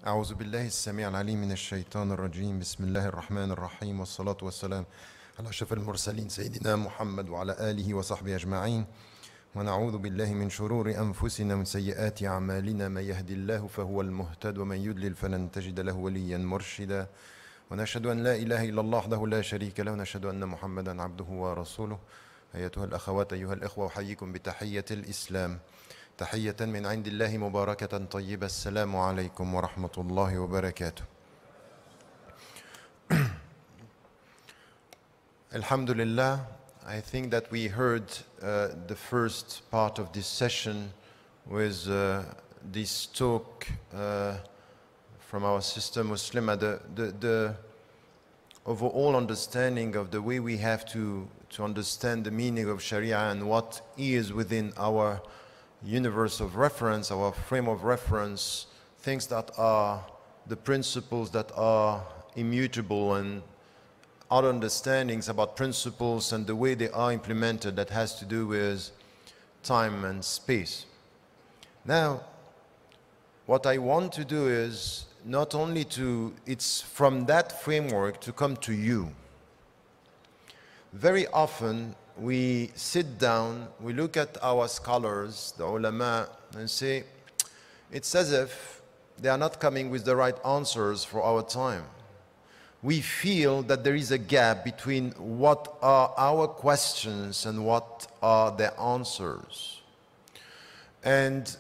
أعوذ بالله السميع العليم من الشيطان الرجيم بسم الله الرحمن الرحيم والصلاة والسلام على أشرف المرسلين سيدنا محمد وعلى آله وصحبه أجمعين ونعوذ بالله من شرور أنفسنا ومن سيئات أعمالنا من يهدي الله فهو المهتد ومن يضلل فلن تجد له وليا مرشدا ونشهد أن لا إله إلا الله وحده لا شريك له ونشهد أن محمدا عبده ورسوله أيتها الأخوات أيها الإخوة أحييكم بتحية الإسلام تحية من عند الله مباركة طيبة السلام عليكم ورحمة الله وبركاته. Alhamdulillah, I think that we heard the first part of this session with this talk from our sister Muslima, the overall understanding of the way we have to understand the meaning of Sharia and what is within our universe of reference, our frame of reference, things that are the principles that are immutable and other understandings about principles and the way they are implemented that has to do with time and space. Now, what I want to do is not only it's from that framework to come to you. Very often, we sit down, we look at our scholars, the ulama, and say, it's as if they are not coming with the right answers for our time. We feel that there is a gap between what are our questions and what are their answers. And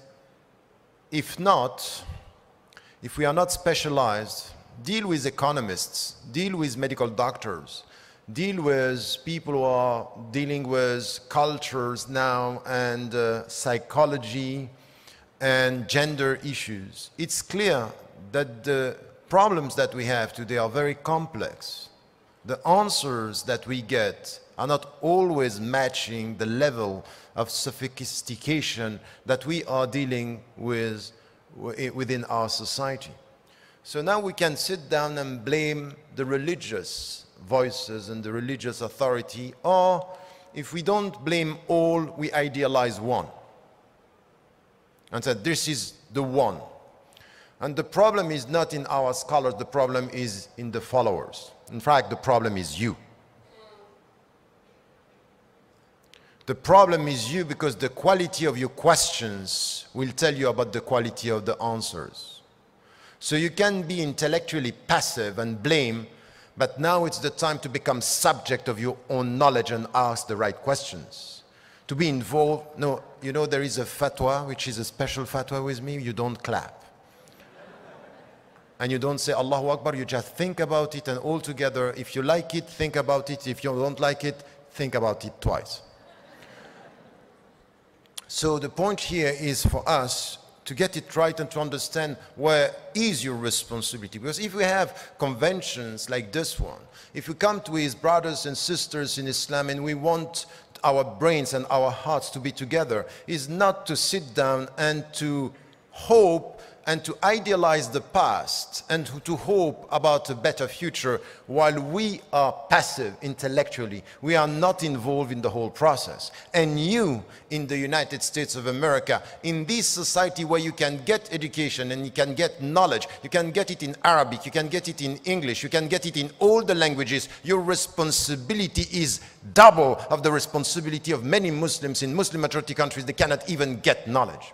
if not, if we are not specialized, deal with economists, deal with medical doctors, deal with people who are dealing with cultures now and psychology and gender issues. It's clear that the problems that we have today are very complex. The answers that we get are not always matching the level of sophistication that we are dealing with within our society. So now we can sit down and blame the religious voices and the religious authority, or if we don't blame all, we idealize one and say this is the one. And the problem is not in our scholars, the problem is in the followers. In fact, the problem is you. The problem is you because the quality of your questions will tell you about the quality of the answers. So you can be intellectually passive and blame, but now it's the time to become subject of your own knowledge and ask the right questions. To be involved, no, you know there is a fatwa, which is a special fatwa with me, you don't clap. And you don't say Allahu Akbar, you just think about it and all together, if you like it, think about it. If you don't like it, think about it twice. So the point here is for us to get it right and to understand where is your responsibility. Because if we have conventions like this one, if we come to his brothers and sisters in Islam and we want our brains and our hearts to be together, is not to sit down and to hope and to idealize the past and to hope about a better future while we are passive intellectually. We are not involved in the whole process. And you, in the United States of America, in this society where you can get education and you can get knowledge, you can get it in Arabic, you can get it in English, you can get it in all the languages, your responsibility is double of the responsibility of many Muslims in Muslim majority countries. They cannot even get knowledge.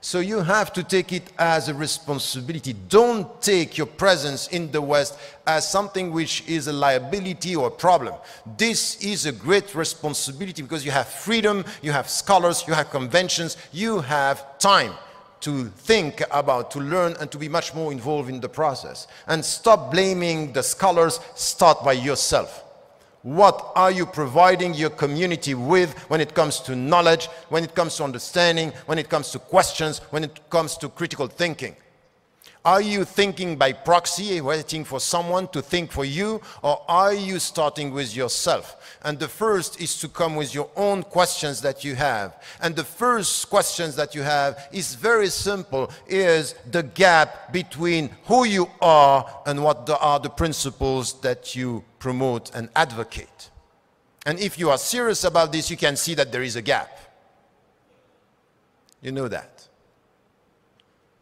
So you have to take it as a responsibility. Don't take your presence in the West as something which is a liability or a problem. This is a great responsibility because you have freedom, you have scholars, you have conventions, you have time to think about, to learn, and to be much more involved in the process. And stop blaming the scholars, start by yourself. What are you providing your community with when it comes to knowledge, when it comes to understanding, when it comes to questions, when it comes to critical thinking? Are you thinking by proxy, waiting for someone to think for you, or are you starting with yourself? And the first is to come with your own questions that you have. And the first questions that you have is very simple, is the gap between who you are and what are the principles that you promote and advocate. And if you are serious about this, you can see that there is a gap. You know that.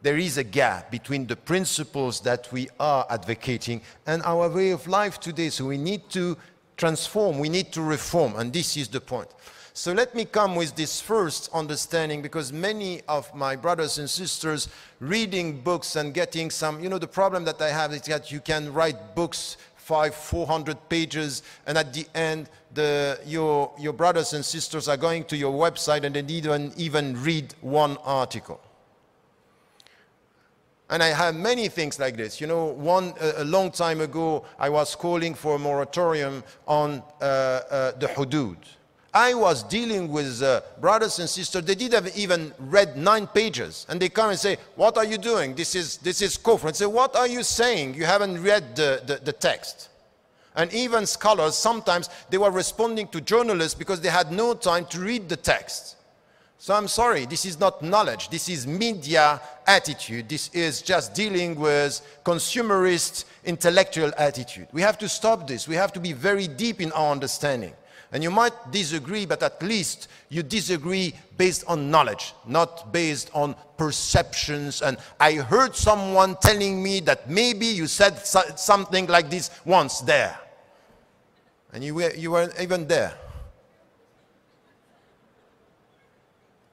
there is a gap between the principles that we are advocating and our way of life today. So we need to transform, we need to reform, and this is the point. So let me come with this first understanding, because many of my brothers and sisters reading books and getting some, the problem that I have is that you can write books 400 pages, and at the end your brothers and sisters are going to your website and they didn't even read one article. And I have many things like this. A long time ago, I was calling for a moratorium on the hudud. I was dealing with brothers and sisters, they didn't even read 9 pages. And they come and say, what are you doing? This is kufr. And say, what are you saying? You haven't read the text. And even scholars, sometimes they were responding to journalists because they had no time to read the text. So I'm sorry, this is not knowledge. This is media attitude. This is just dealing with consumerist intellectual attitude. We have to stop this. We have to be very deep in our understanding. And you might disagree, but at least you disagree based on knowledge, not based on perceptions. And I heard someone telling me that maybe you said something like this once there. And you weren't even there.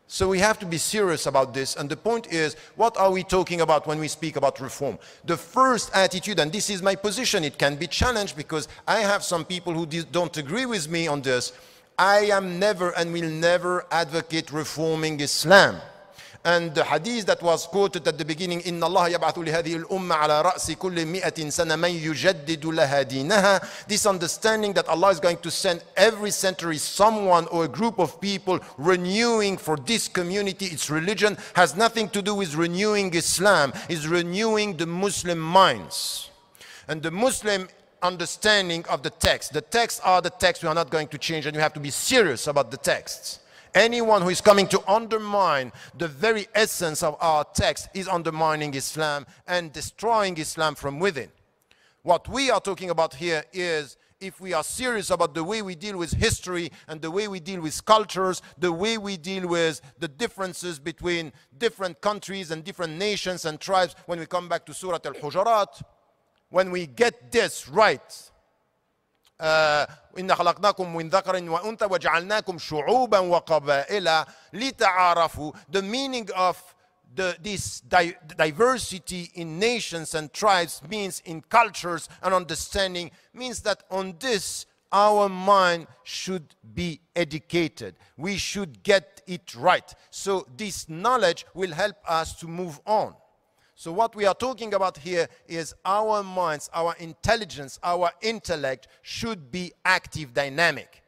So we have to be serious about this. And the point is, what are we talking about when we speak about reform? The first attitude, and this is my position, it can be challenged because I have some people who don't agree with me on this. I am never and will never advocate reforming Islam. And the hadith that was quoted at the beginning, إِنَّ اللَّهَ يَبْعَثُ لِهَذِهِ الْأُمَّةِ عَلَى رَأْسِ كُلِّ مِئَةٍ سَنَةٍ مَنْ يُجَدِّدُ لَهَا دِينَهَا. This understanding that Allah is going to send every century someone or a group of people renewing for this community its religion has nothing to do with renewing Islam. It's renewing the Muslim minds. And the Muslim understanding of the text. The texts are the texts. We are not going to change, and you have to be serious about the texts. Anyone who is coming to undermine the very essence of our text is undermining Islam and destroying Islam from within. What we are talking about here is, if we are serious about the way we deal with history and the way we deal with cultures, the way we deal with the differences between different countries and different nations and tribes, when we come back to Surah Al-Hujurat, when we get this right, إِنَّ خَلَقْنَاكُمْ مِنْ ذَكَرٍ وَأُنْثَى وَجَعَلْنَاكُمْ شُعُوبًا وَقَبَائِلًا لِتَعَارَفُوا. The meaning of this diversity in nations and tribes means in cultures and understanding, means that on this our mind should be educated. We should get it right. So this knowledge will help us to move on. So what we are talking about here is our minds, our intelligence, our intellect should be active, dynamic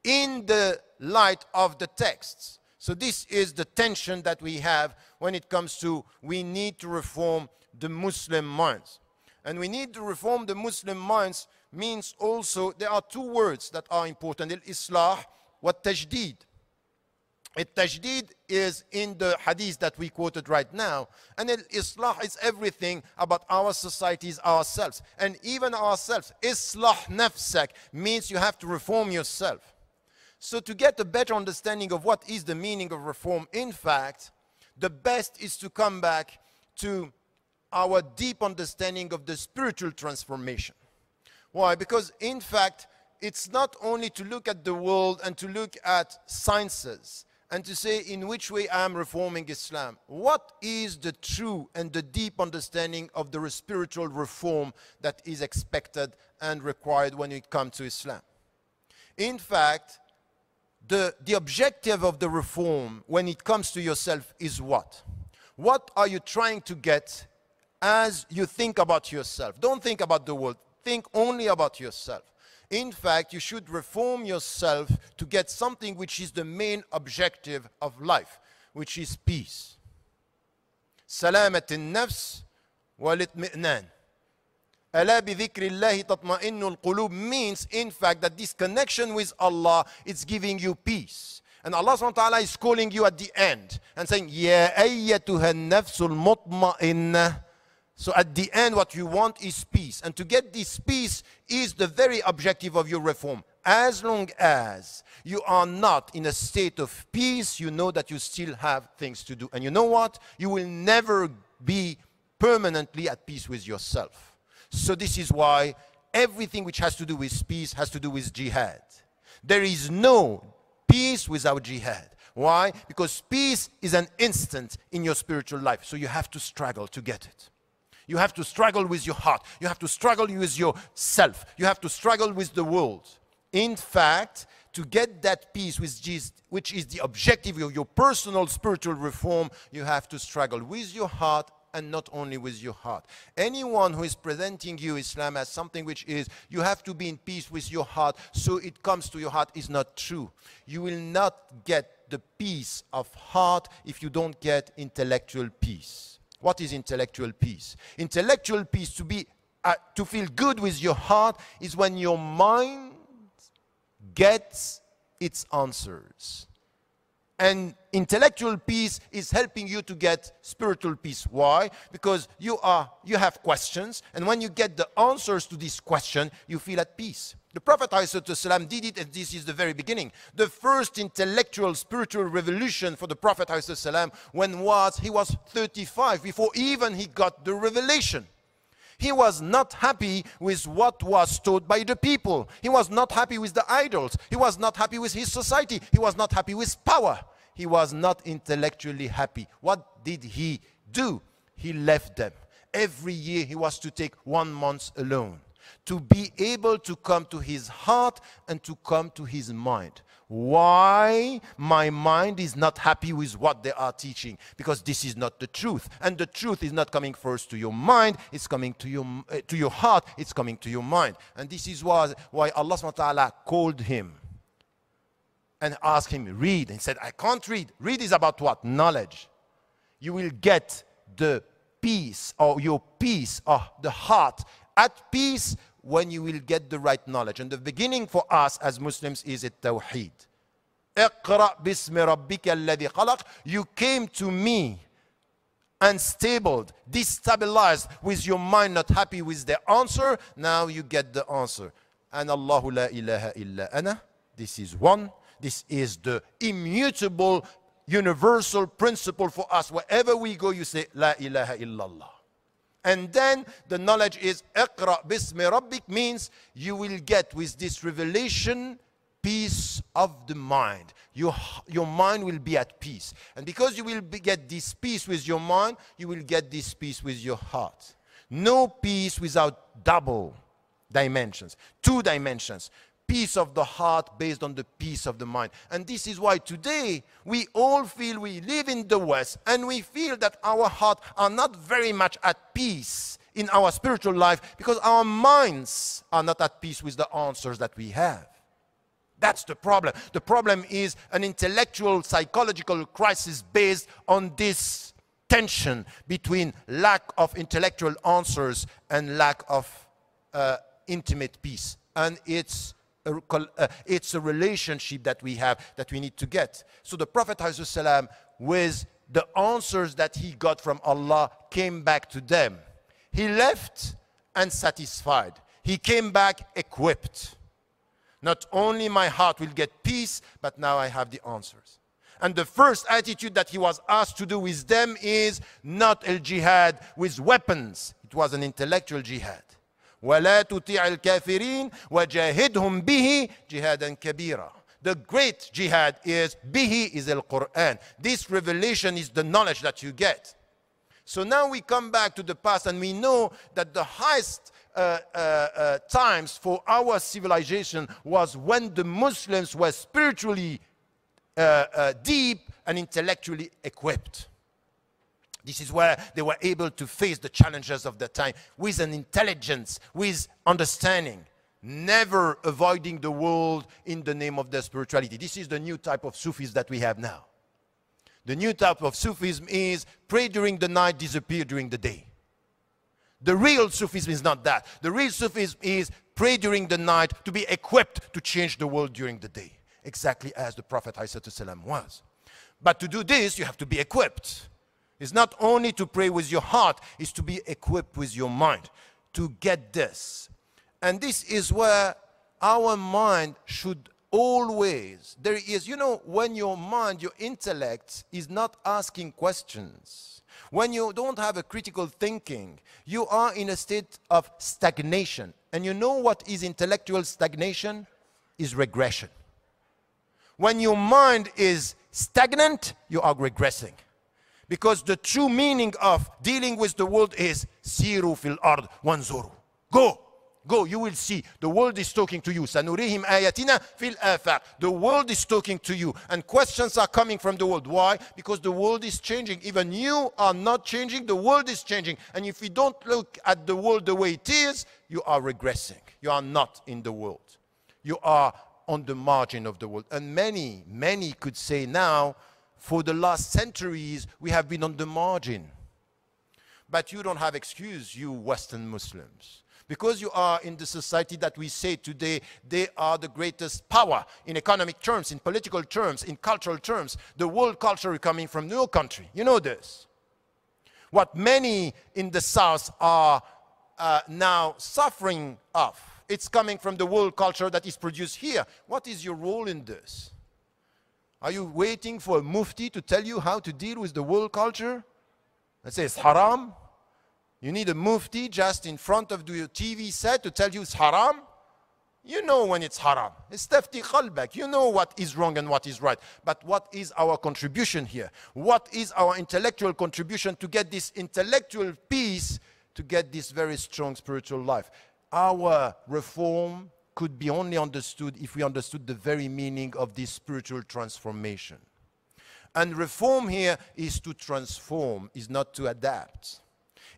in the light of the texts. So this is the tension that we have when it comes to we need to reform the Muslim minds. And we need to reform the Muslim minds means also there are 2 words that are important, al-islah wa tajdeed. Al-tajdeed is in the hadith that we quoted right now, and al-islah is everything about our societies, ourselves, and even ourselves. Islah nafsak means you have to reform yourself. So to get a better understanding of what is the meaning of reform, in fact, the best is to come back to our deep understanding of the spiritual transformation. Why? Because in fact, it's not only to look at the world and to look at sciences and to say in which way I am reforming Islam. What is the true and the deep understanding of the spiritual reform that is expected and required when it comes to Islam? In fact, the objective of the reform when it comes to yourself is what? What are you trying to get as you think about yourself? Don't think about the world. Think only about yourself. In fact, you should reform yourself to get something which is the main objective of life, which is peace. Salamat al-nafs wal-itmi'nan. Ala bi dhikrillahi tatma'innu al-qulub means, in fact, that this connection with Allah is giving you peace. And Allah subhanahu wa ta'ala is calling you at the end and saying, Ya ayyatuha an-nafsul mutma'innah. So at the end, what you want is peace. And to get this peace is the very objective of your reform. as long as you are not in a state of peace, you know that you still have things to do. And you know what? You will never be permanently at peace with yourself. So this is why everything which has to do with peace has to do with jihad. There is no peace without jihad. Why? Because peace is an instant in your spiritual life. So you have to struggle to get it. You have to struggle with your heart. You have to struggle with yourself. You have to struggle with the world. In fact, to get that peace which is the objective of your personal spiritual reform, you have to struggle with your heart and not only with your heart. Anyone who is presenting you Islam as something which is, you have to be in peace with your heart, so it comes to your heart, is not true. You will not get the peace of heart if you don't get intellectual peace. What is intellectual peace? Intellectual peace, to feel good with your heart, is when your mind gets its answers. And intellectual peace is helping you to get spiritual peace. Why? Because you have questions, and when you get the answers to this question, you feel at peace. The Prophet ﷺ did it, and this is the very beginning. The first intellectual spiritual revolution for the Prophet ﷺ when he was 35, before even he got the revelation. He was not happy with what was taught by the people. He was not happy with the idols. He was not happy with his society. He was not happy with power. He was not intellectually happy. What did he do? He left them. Every year he was to take 1 month alone, to be able to come to his heart and to come to his mind. Why my mind is not happy with what they are teaching? Because this is not the truth. And the truth is not coming first to your mind, it's coming to your heart, it's coming to your mind. And this is why Allah subhanahu wa ta'ala called him and asked him, read. And he said, I can't read. Read is about what? Knowledge. You will get the peace, or your peace, or the heart at peace, when you will get the right knowledge. And the beginning for us as Muslims is at Tawheed. اقرأ باسم ربك الذي خلق. You came to me unstable, destabilized, with your mind not happy with the answer. Now you get the answer. And Allahu la ilaha illa ana. This is one. This is the immutable, universal principle for us. Wherever we go, you say la ilaha illallah. And then the knowledge is اقرأ باسم ربك, means you will get with this revelation peace of the mind. Your mind will be at peace. And because you will get this peace with your mind, you will get this peace with your heart. No peace without double dimensions, 2 dimensions. Peace of the heart based on the peace of the mind. And this is why today we all feel we live in the West, and we feel that our hearts are not very much at peace in our spiritual life, because our minds are not at peace with the answers that we have. That's the problem. The problem is an intellectual, psychological crisis based on this tension between lack of intellectual answers and lack of intimate peace. And it's a relationship that we have that we need to get. So the Prophet ﷺ, with the answers that he got from Allah, came back to them. He left unsatisfied. He came back equipped. Not only my heart will get peace, but now I have the answers. And the first attitude that he was asked to do with them is not al-jihad with weapons. It was an intellectual jihad. وَلَا تُطِيعِ الْكَافِرِينَ وَجَاهِدْهُمْ بِهِ جِهَادًا كَبِيرًا. The great jihad is bihi, is al-Quran. This revelation is the knowledge that you get. So now we come back to the past, and we know that the highest times for our civilization was when the Muslims were spiritually deep and intellectually equipped. This is where they were able to face the challenges of the time with an intelligence, with understanding, never avoiding the world in the name of their spirituality. This is the new type of Sufis that we have now. The new type of Sufism is pray during the night, disappear during the day. The real Sufism is not that. The real Sufism is pray during the night to be equipped to change the world during the day, exactly as the Prophet ﷺ was. But to do this, you have to be equipped. It's not only to pray with your heart, it's to be equipped with your mind to get this. And this is where our mind should always, there is, you know, when your mind, your intellect is not asking questions, when you don't have a critical thinking, you are in a state of stagnation. And you know what is intellectual stagnation? Is regression. When your mind is stagnant, you are regressing. Because the true meaning of dealing with the world is siru fil ard wanzuru. Go. Go, you will see. The world is talking to you. Sanurihim ayatina fil afaq. The world is talking to you. And questions are coming from the world. Why? Because the world is changing. Even you are not changing. The world is changing. And if you don't look at the world the way it is, you are regressing. You are not in the world. You are on the margin of the world. And many could say now, for the last centuries, we have been on the margin. But you don't have excuse, you Western Muslims. Because you are in the society that we say today, they are the greatest power in economic terms, in political terms, in cultural terms. The world culture is coming from your country. You know this. What many in the South are now suffering of, it's coming from the world culture that is produced here. What is your role in this? Are you waiting for a mufti to tell you how to deal with the world culture? And say it's haram? You need a mufti just in front of your TV set to tell you it's haram? You know when it's haram. Istafti qalbak. You know what is wrong and what is right. But what is our contribution here? What is our intellectual contribution to get this intellectual peace, to get this very strong spiritual life? Our reform could be only understood if we understood the very meaning of this spiritual transformation. And reform here is to transform, is not to adapt.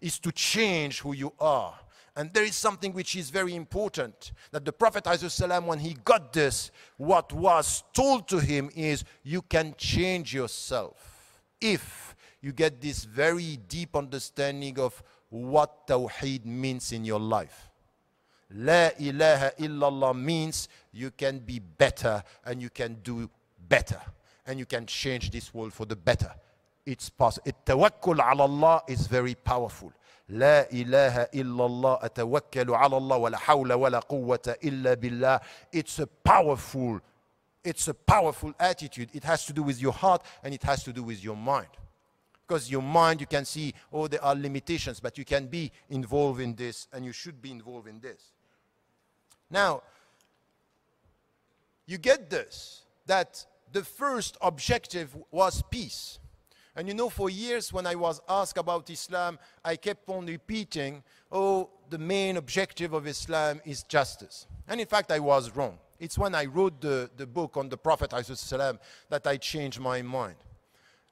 Is to change who you are. And there is something which is very important, that the Prophet ﷺ, when he got this, what was told to him is, you can change yourself if you get this very deep understanding of what Tawheed means in your life. La ilaha illallah means you can be better and you can do better and you can change this world for the better. It's possible. Tawakkul ala Allah is very powerful. La ilaha illallah atawakkalu ala Allah wa la hawla wa la quwwata illa billah. It's a powerful attitude. It has to do with your heart and it has to do with your mind. Because your mind, you can see, oh, there are limitations, but you can be involved in this and you should be involved in this. Now, you get this, that the first objective was peace. And you know, for years when I was asked about Islam, I kept on repeating, oh, the main objective of Islam is justice. And in fact, I was wrong. It's when I wrote the book on the Prophet ﷺ that I changed my mind.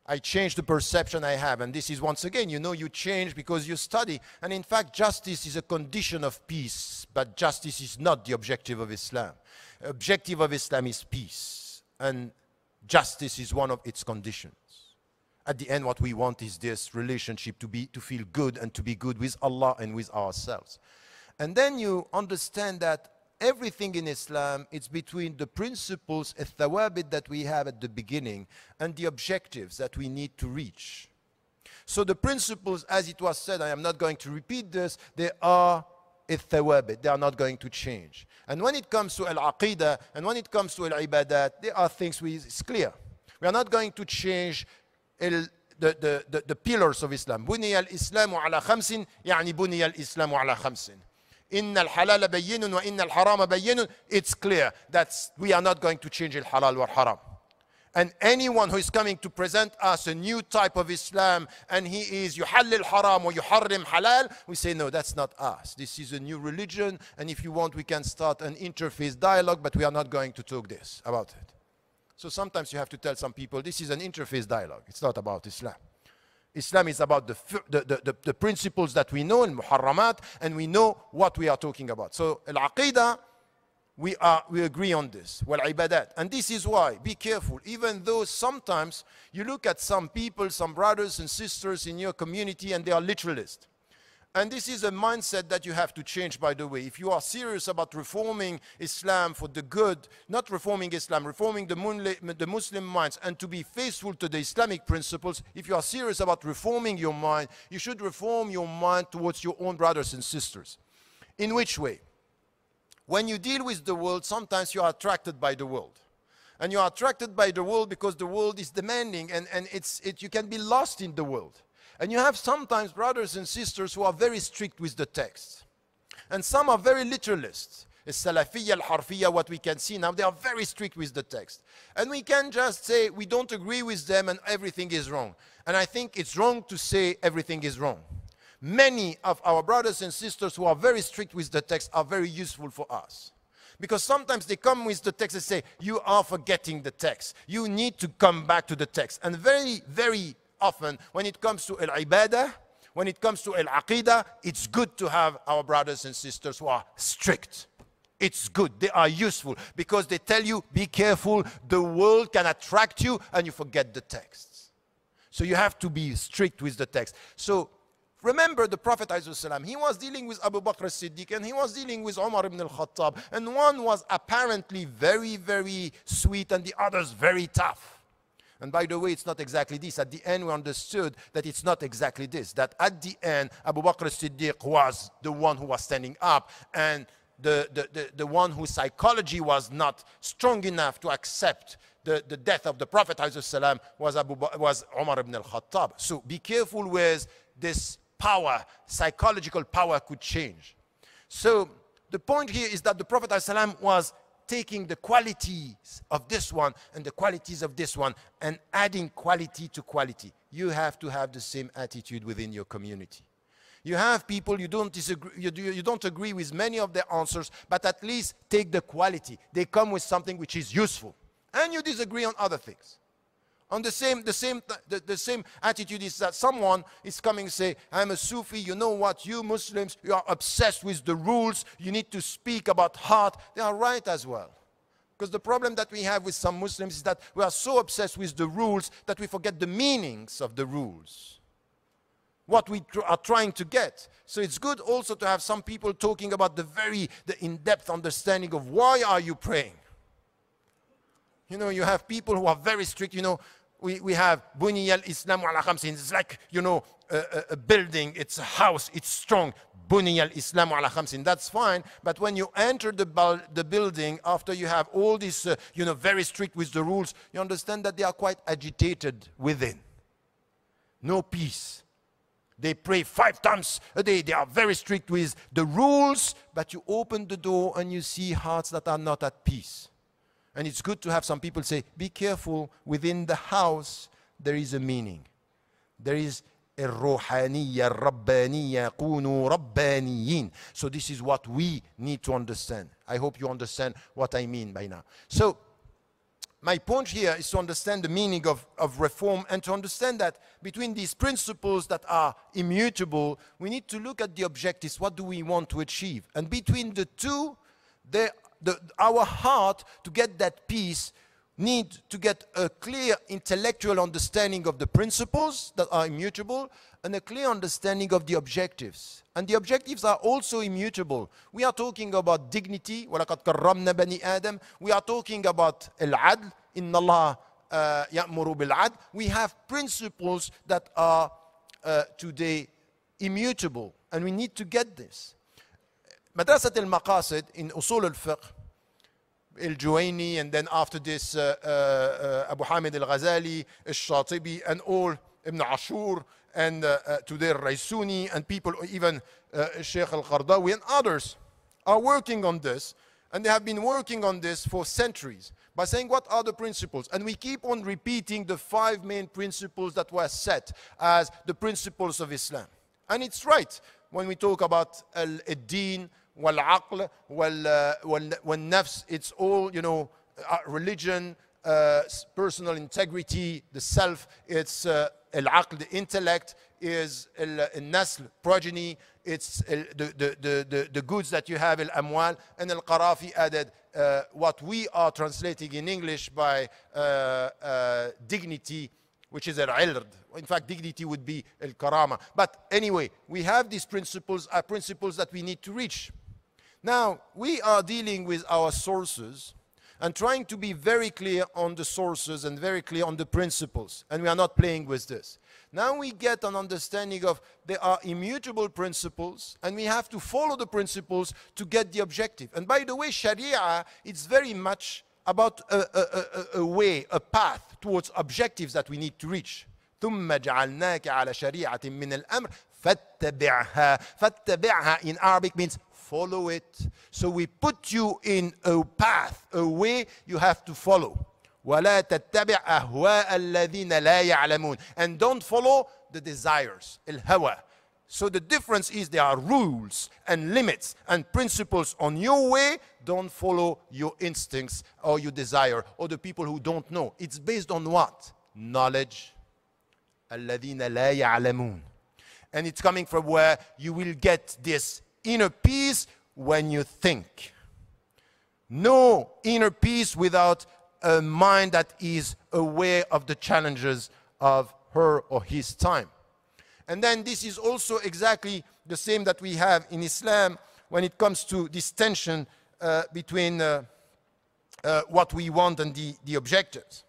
I changed the perception I have. And this is once again, you know, you change because you study. And in fact, justice is a condition of peace. But justice is not the objective of Islam. The objective of Islam is peace. And justice is one of its conditions. At the end, what we want is this relationship to feel good and to be good with Allah and with ourselves. And then you understand that everything in Islam, it's between the principles, al-thawabit that we have at the beginning, and the objectives that we need to reach. So the principles, as it was said, I am not going to repeat this, they are al-thawabit, they are not going to change. And when it comes to al-aqidah, and when it comes to al-ibadat, there are things it's clear. We are not going to change the pillars of Islam. بني الإسلام على خمس يعني بني الإسلام على خمس. إن الحلال بين وإن الحرام بين. It's clear that we are not going to change al-halal or haram. And anyone who is coming to present us a new type of Islam and he is يحلل حرام or يحرم halal, we say no, that's not us. This is a new religion, and if you want we can start an interfaith dialogue, but we are not going to talk this about it. So sometimes you have to tell some people this is an interfaith dialogue. It's not about Islam. Islam is about the principles that we know in Muharramat, and we know what we are talking about. So al-aqidah, we agree on this. Wal-ibadat. And this is why, be careful, even though sometimes you look at some people, some brothers and sisters in your community, and they are literalists. And this is a mindset that you have to change, by the way. If you are serious about reforming Islam for the good, not reforming Islam, reforming the Muslim minds, and to be faithful to the Islamic principles, if you are serious about reforming your mind, you should reform your mind towards your own brothers and sisters. In which way? when you deal with the world, sometimes you are attracted by the world. And you are attracted by the world because the world is demanding, and you can be lost in the world. And you have sometimes brothers and sisters who are very strict with the text. And some are very literalists. Salafiyya, al-Harfiyya, what we can see now, they are very strict with the text. And we can just say we don't agree with them and everything is wrong. And I think it's wrong to say everything is wrong. Many of our brothers and sisters who are very strict with the text are very useful for us. Because sometimes they come with the text and say, you are forgetting the text. You need to come back to the text. And very, very often, when it comes to al-ibadah, when it comes to al-aqidah, it's good to have our brothers and sisters who are strict. It's good. They are useful because they tell you, be careful, the world can attract you and you forget the texts. So you have to be strict with the text. So remember the Prophet ﷺ, he was dealing with Abu Bakr as-Siddiq and he was dealing with Umar ibn al-Khattab. And one was apparently very, very sweet and the others very tough. And by the way, it's not exactly this. At the end, we understood that it's not exactly this. That at the end, Abu Bakr as-Siddiq was the one who was standing up, and the one whose psychology was not strong enough to accept the death of the Prophet ﷺ was Umar ibn al-Khattab. So be careful with this power. Psychological power could change. So the point here is that the Prophet ﷺ was taking the qualities of this one and the qualities of this one and adding quality to quality. You have to have the same attitude within your community. You have people you don't disagree, you don't agree with many of their answers, but at least take the quality. They come with something which is useful, and you disagree on other things. On the same attitude is that someone is coming and say, I'm a Sufi, you know what, you Muslims, you are obsessed with the rules, you need to speak about heart. They are right as well. Because the problem that we have with some Muslims is that we are so obsessed with the rules that we forget the meanings of the rules. What we are trying to get. So it's good also to have some people talking about the in-depth understanding of why are you praying. You know, you have people who are very strict, you know, we have Buniya al-Islam ala khamsin. It's like, you know, a building, it's a house, it's strong. Buniya al-Islam ala khamsin. That's fine, but when you enter the building, after you have all this, you know, very strict with the rules, you understand that they are quite agitated within. No peace. They pray 5 times a day. They are very strict with the rules, but you open the door and you see hearts that are not at peace. And it's good to have some people say, be careful, within the house there is a meaning. There is الروحانية الربانية كونوا ربانيين. So this is what we need to understand. I hope you understand what I mean by now. So my point here is to understand the meaning of reform and to understand that between these principles that are immutable, we need to look at the objectives. What do we want to achieve? And between the two, our heart, to get that peace, need to get a clear intellectual understanding of the principles that are immutable and a clear understanding of the objectives. And the objectives are also immutable. We are talking about dignity. وَلَقَدْ كَرَّمْنَا بَنِي آدَمَ. We are talking about al-adl. إِنَّ اللَّهَ يَأْمُرُ بِالْعَدْلِ. We have principles that are today immutable. And we need to get this. Madrasat al-Maqasid in Usul al-Fiqh, al-Juwayni, and then after this Abu Hamid al-Ghazali, al-Shatibi, and all Ibn Ashur, and today Raisuni, and people, even Sheikh al-Qardawi and others are working on this, and they have been working on this for centuries by saying what are the principles, and we keep on repeating the 5 main principles that were set as the principles of Islam. And it's right when we talk about al-din, wal-aql, wal-nafs, it's all, you know, religion, personal integrity, the self, it's al-aql, the intellect, is al-nasl, progeny, it's the goods that you have, al-amwal, and al-Qarafi added what we are translating in English by dignity, which is al-ilrd. In fact, dignity would be al-karama. But anyway, we have these principles, are principles that we need to reach. Now, we are dealing with our sources and trying to be very clear on the sources and very clear on the principles. And we are not playing with this. Now we get an understanding of there are immutable principles, and we have to follow the principles to get the objective. And by the way, Sharia, it's very much about a way, a path towards objectives that we need to reach. ثم جعلناك على شريعة من الأمر فاتبعها. فاتبعها in Arabic means follow it. So we put you in a path, a way you have to follow. ولا تتبع أهواء الذين لا يعلمون. And don't follow the desires, الهوى. So the difference is there are rules and limits and principles on your way. Don't follow your instincts or your desire or the people who don't know. It's based on what? Knowledge. الذين لا يعلمون. And it's coming from where you will get this inner peace when you think. No inner peace without a mind that is aware of the challenges of her or his time. And then this is also exactly the same that we have in Islam when it comes to this tension between what we want and the objectives.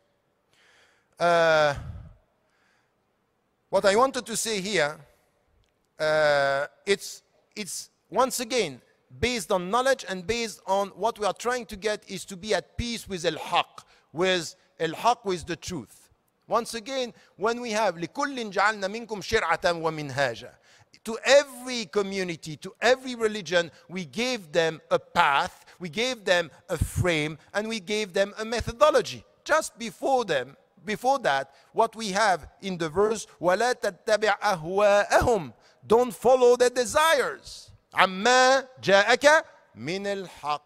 What I wanted to say here, it's once again based on knowledge and based on what we are trying to get is to be at peace with al-haq, with the truth. Once again, when we have لِكُلٍّ جَعَلْنَا مِنْكُمْ شِرْعَةً وَمِنْهَاجًا, to every community, to every religion, we gave them a path, we gave them a frame, and we gave them a methodology. Just before that, what we have in the verse, وَلَا تَتَّبِعْ أَهْوَاءَهُمْ, don't follow their desires. عَمَّا جَاءَكَ مِنَ الْحَقِّ.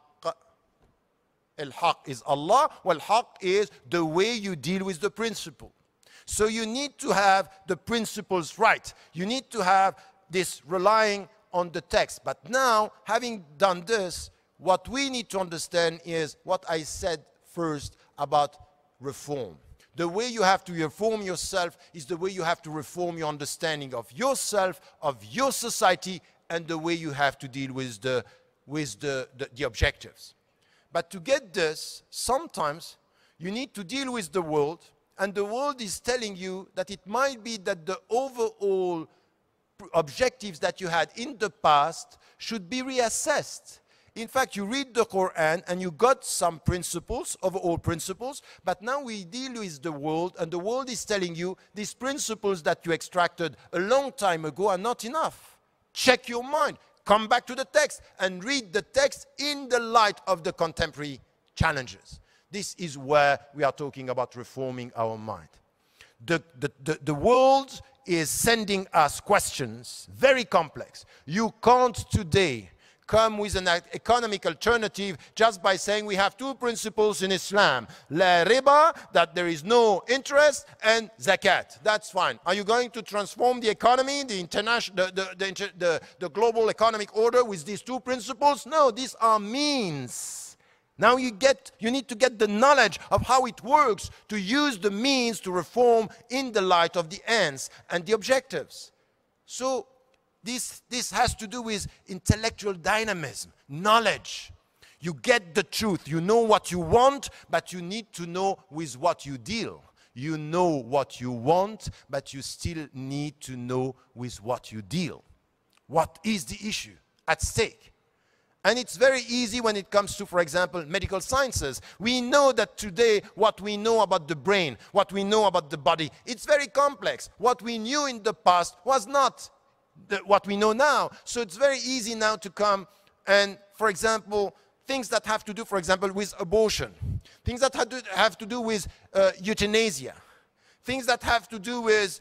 Al-Haq is Allah, wal-Haq is the way you deal with the principle. So you need to have the principles right. You need to have this relying on the text. But now, having done this, what we need to understand is what I said first about reform. The way you have to reform yourself is the way you have to reform your understanding of yourself, of your society, and the way you have to deal with the objectives. But to get this, sometimes you need to deal with the world, and the world is telling you that it might be that the overall objectives that you had in the past should be reassessed. In fact, you read the Quran and you got some principles, overall principles, but now we deal with the world, and the world is telling you these principles that you extracted a long time ago are not enough. Check your mind. Come back to the text and read the text in the light of the contemporary challenges. This is where we are talking about reforming our mind. The world is sending us questions, very complex. You can't today come with an economic alternative just by saying we have two principles in Islam. La riba, that there is no interest, and zakat. That's fine. Are you going to transform the economy, the global economic order with these two principles? No, these are means. Now you need to get the knowledge of how it works to use the means to reform in the light of the ends and the objectives. So this has to do with intellectual dynamism, knowledge. You get the truth. You know what you want, but you need to know with what you deal. You know what you want, but you still need to know with what you deal. What is the issue at stake? And it's very easy when it comes to, for example, medical sciences. We know that today what we know about the brain, what we know about the body, it's very complex. What we knew in the past was not what we know now. So it's very easy now to come and, for example, things that have to do, for example, with abortion, things that have to do with euthanasia, things that have to do with,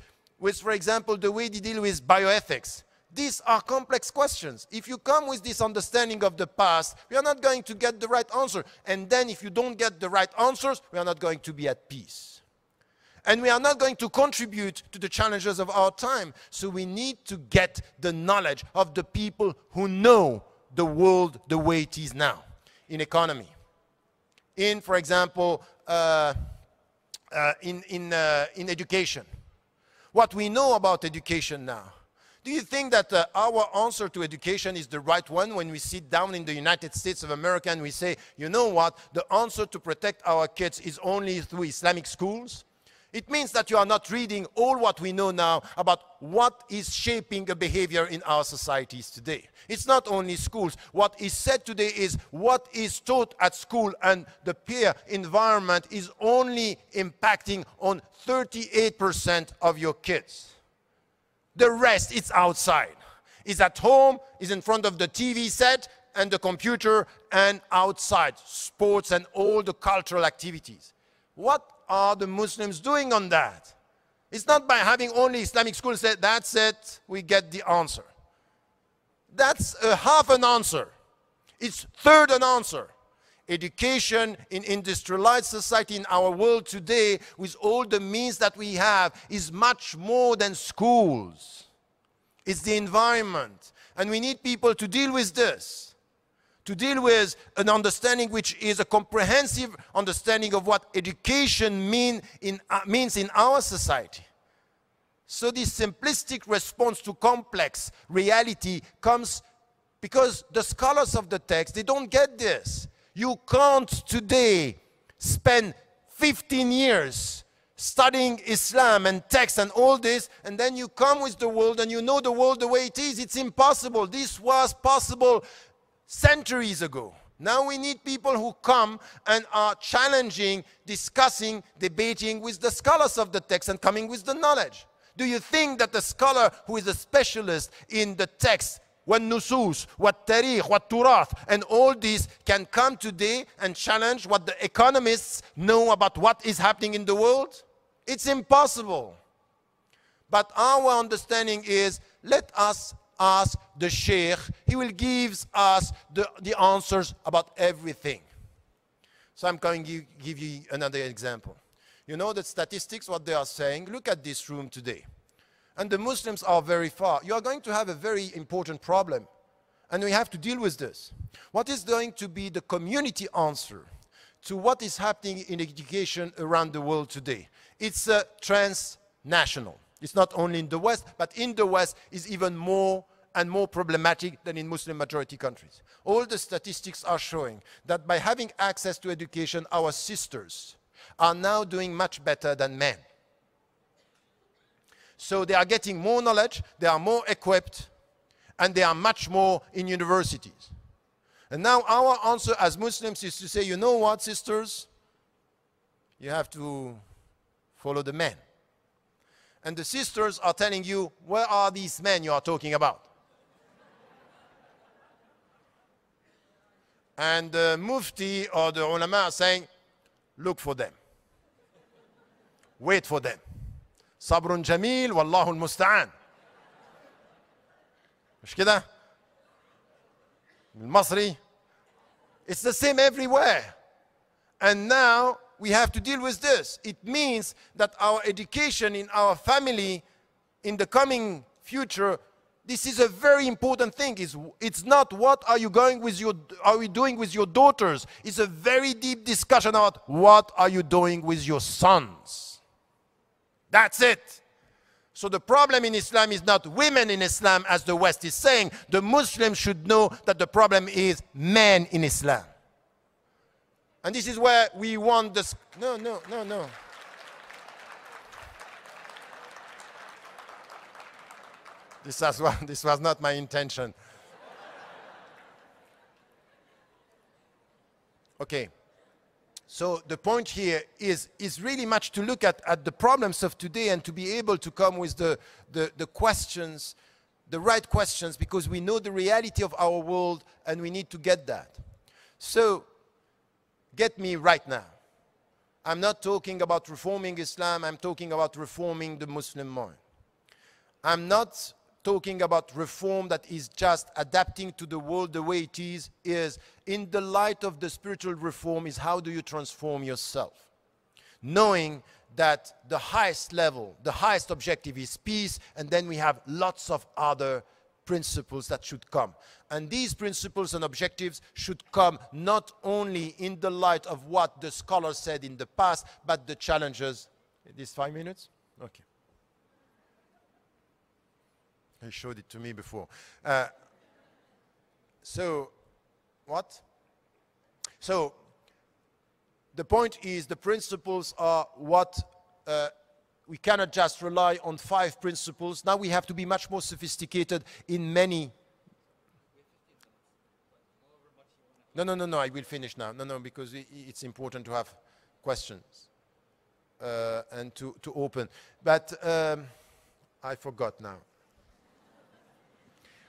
for example, the way they deal with bioethics. These are complex questions. If you come with this understanding of the past, we are not going to get the right answer. And then if you don't get the right answers, we are not going to be at peace. And we are not going to contribute to the challenges of our time. So we need to get the knowledge of the people who know the world the way it is now, in economy, in, for example, in education. What we know about education now. Do you think that our answer to education is the right one when we sit down in the United States of America and we say, you know what, the answer to protect our kids is only through Islamic schools? It means that you are not reading all what we know now about what is shaping a behavior in our societies today. It's not only schools. What is said today is what is taught at school, and the peer environment is only impacting on 38% of your kids. The rest is outside. Is at home, is in front of the TV set and the computer, and outside, sports and all the cultural activities. What are the Muslims doing on that? It's not by having only Islamic schools that that's it, we get the answer. That's a half an answer. It's third an answer. Education in industrialized society in our world today, with all the means that we have, is much more than schools. It's the environment. And we need people to deal with this, to deal with an understanding which is a comprehensive understanding of what education means in our society. So this simplistic response to complex reality comes because the scholars of the text, they don't get this. You can't today spend 15 years studying Islam and text and all this, and then you come with the world and you know the world the way it is. It's impossible. This was possible centuries ago. Now we need people who come and are challenging, discussing, debating with the scholars of the text and coming with the knowledge. Do you think that the scholar who is a specialist in the text, what nusus, what tarikh, what turath, and all these can come today and challenge what the economists know about what is happening in the world? It's impossible. But our understanding is, let us ask the sheikh. He will give us the answers about everything. So I'm going to give you another example. You know the statistics, what they are saying? Look at this room today. And the Muslims are very far. You are going to have a very important problem. And we have to deal with this. What is going to be the community answer to what is happening in education around the world today? It's transnational. It's not only in the West, but in the West is even more and more problematic than in Muslim majority countries. All the statistics are showing that by having access to education, our sisters are now doing much better than men. So they are getting more knowledge, they are more equipped, and they are much more in universities. And now our answer as Muslims is to say, you know what, sisters? You have to follow the men. And the sisters are telling you, where are these men you are talking about? And the mufti or the ulama are saying, look for them. Wait for them. Sabrun jamil, wallahu al-musta'an. مش كده؟ المصري. It's the same everywhere. And now we have to deal with this. It means that our education in our family in the coming future, this is a very important thing. It's not what are you doing with your daughters. It's a very deep discussion about what are you doing with your sons. That's it. So the problem in Islam is not women in Islam, as the West is saying. The Muslims should know that the problem is men in Islam. And this is where we want this. No. This was not my intention. Okay. So the point here is really much to look at the problems of today and to be able to come with the questions, the right questions, because we know the reality of our world and we need to get that. So get me right now. I'm not talking about reforming Islam, I'm talking about reforming the Muslim mind. I'm not talking about reform that is just adapting to the world the way it is in the light of the spiritual reform is how do you transform yourself? Knowing that the highest level, the highest objective is peace, and then we have lots of other principles that should come. And these principles and objectives should come not only in the light of what the scholars said in the past, but the challenges. These 5 minutes? Okay. He showed it to me before. So, what? So, the point is the principles are what we cannot just rely on 5 principles. Now we have to be much more sophisticated in many. No, I will finish now. No, because it's important to have questions and to open. But I forgot now.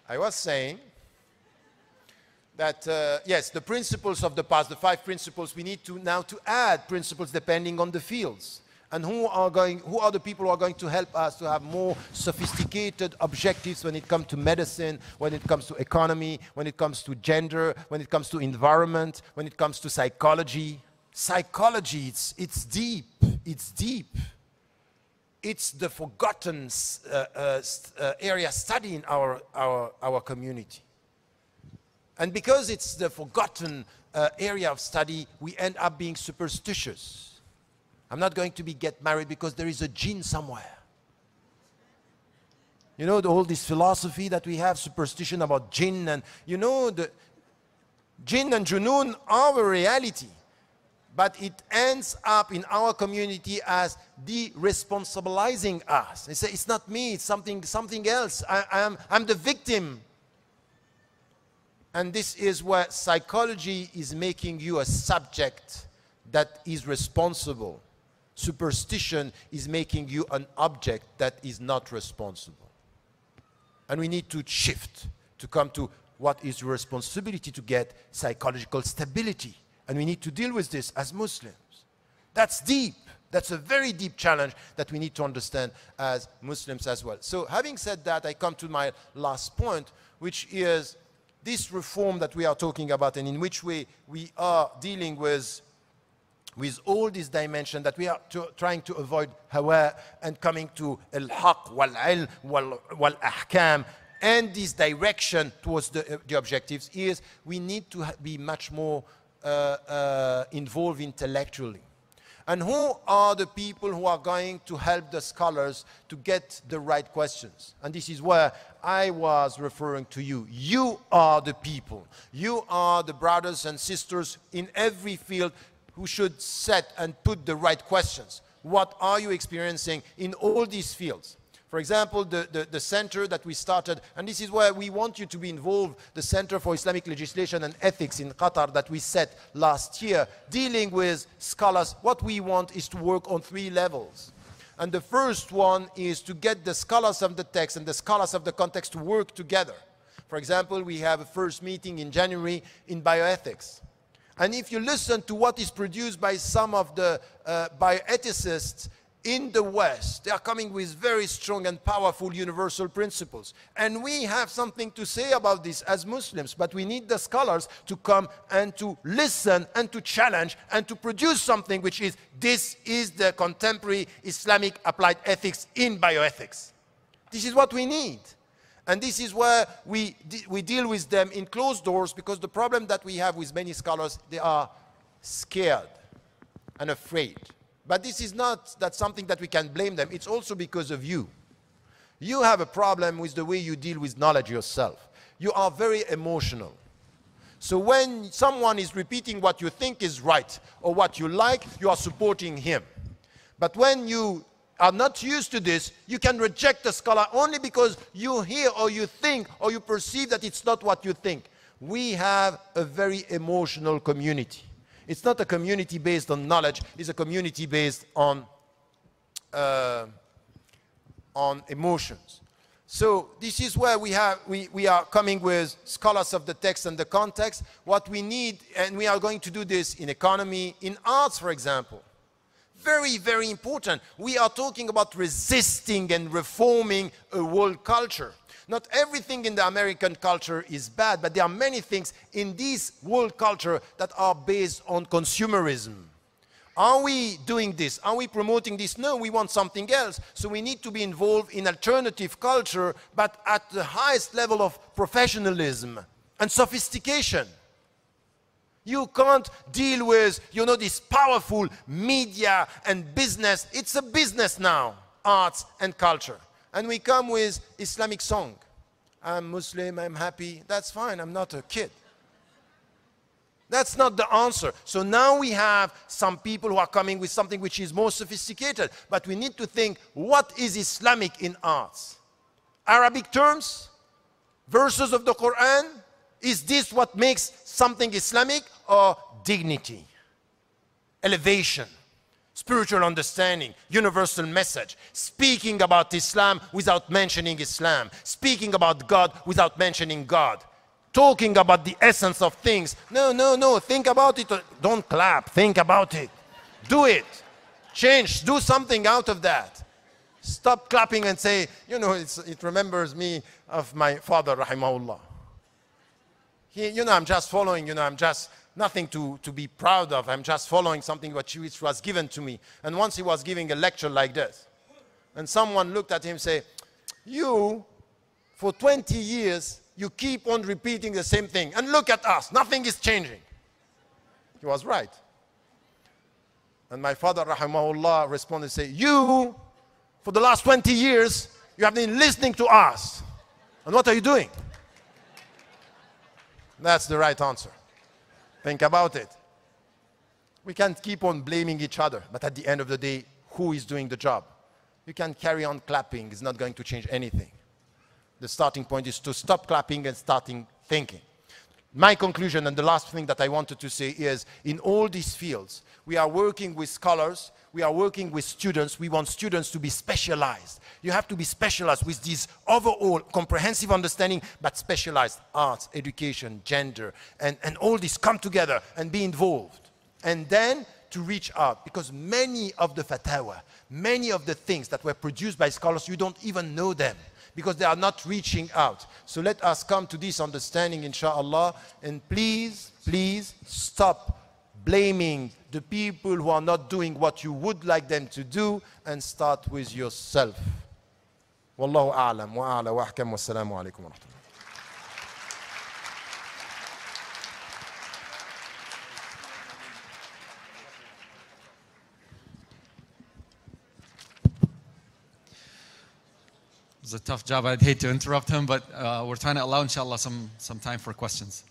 I was saying that, yes, the principles of the past, the 5 principles, we need to now to add principles depending on the fields. And who are the people who are going to help us to have more sophisticated objectives when it comes to medicine, when it comes to economy, when it comes to gender, when it comes to environment, when it comes to psychology. Psychology, it's deep. It's deep. It's the forgotten area study in our community. And because it's the forgotten area of study, we end up being superstitious. I'm not going to get married because there is a jinn somewhere. You know, all this philosophy that we have, superstition about jinn, and you know, the jinn and junoon are a reality. But it ends up in our community as de-responsibilizing us. They say, it's not me, it's something else. I'm the victim. And this is where psychology is making you a subject that is responsible. Superstition is making you an object that is not responsible. And we need to shift to come to what is your responsibility to get psychological stability. And we need to deal with this as Muslims. That's deep. That's a very deep challenge that we need to understand as Muslims as well. So having said that, I come to my last point, which is this reform that we are talking about, and in which way we are dealing with all these dimensions that we are trying to avoid hawa and coming to al-haq wal-ilm wal-ahkam, and this direction towards the objectives is we need to be much more involved intellectually. And who are the people who are going to help the scholars to get the right questions? And this is where I was referring to you. You are the people. You are the brothers and sisters in every field who should set and put the right questions. What are you experiencing in all these fields? For example, the center that we started, and this is where we want you to be involved, the Center for Islamic Legislation and Ethics in Qatar that we set last year, dealing with scholars. What we want is to work on 3 levels. And the first one is to get the scholars of the text and the scholars of the context to work together. For example, we have a first meeting in January in bioethics. And if you listen to what is produced by some of the bioethicists in the West, they are coming with very strong and powerful universal principles. And we have something to say about this as Muslims, but we need the scholars to come and to listen and to challenge and to produce something which is, this is the contemporary Islamic applied ethics in bioethics. This is what we need. And this is where we deal with them in closed doors, because the problem that we have with many scholars, they are scared and afraid. But this is not something that we can blame them. It's also because of you. You have a problem with the way you deal with knowledge yourself. You are very emotional. So when someone is repeating what you think is right or what you like, you are supporting him. But when you are not used to this, you can reject a scholar only because you hear or you think or you perceive that it's not what you think. We have a very emotional community. It's not a community based on knowledge, it's a community based on emotions. So this is where we are coming with scholars of the text and the context. What we need, and we are going to do this in economy, in arts, for example. Very, very important. We are talking about resisting and reforming a world culture. Not everything in the American culture is bad, but there are many things in this world culture that are based on consumerism. Are we doing this? Are we promoting this? No, we want something else. So we need to be involved in alternative culture, but at the highest level of professionalism and sophistication. You can't deal with, you know, this powerful media and business. It's a business now, arts and culture. And we come with Islamic song. I'm Muslim, I'm happy. That's fine, I'm not a kid. That's not the answer. So now we have some people who are coming with something which is more sophisticated, but we need to think, what is Islamic in arts? Arabic terms? Verses of the Quran? Is this what makes something Islamic? Or dignity, elevation, spiritual understanding, universal message, speaking about Islam without mentioning Islam, speaking about God without mentioning God, talking about the essence of things. No, no, no, think about it. Don't clap, think about it. Do it. Change, do something out of that. Stop clapping and say, you know, it remembers me of my father, rahimahullah. You know, I'm just following, you know, I'm just nothing to be proud of. I'm just following something which was given to me. And once he was giving a lecture like this, and someone looked at him and said, you, for 20 years, you keep on repeating the same thing. And look at us, nothing is changing. He was right. And my father, rahimahullah, responded and said, you, for the last 20 years, you have been listening to us. And what are you doing? That's the right answer. Think about it. We can't keep on blaming each other, but at the end of the day, who is doing the job? You can carry on clapping, it's not going to change anything. The starting point is to stop clapping and starting thinking. My conclusion, and the last thing that I wanted to say, is in all these fields, we are working with scholars, we are working with students, we want students to be specialized. You have to be specialized with this overall comprehensive understanding, but specialized arts, education, gender, and all this come together and be involved. And then to reach out, because many of the fatwa, many of the things that were produced by scholars, you don't even know them, because they are not reaching out. So let us come to this understanding, inshallah, and please, please stop blaming the people who are not doing what you would like them to do, and start with yourself. Wallahu a'lam wa a'la wa ahkam wa assalamu alaikum wa rahmatullah. It was a tough job. I'd hate to interrupt him, but we're trying to allow, inshallah, some time for questions.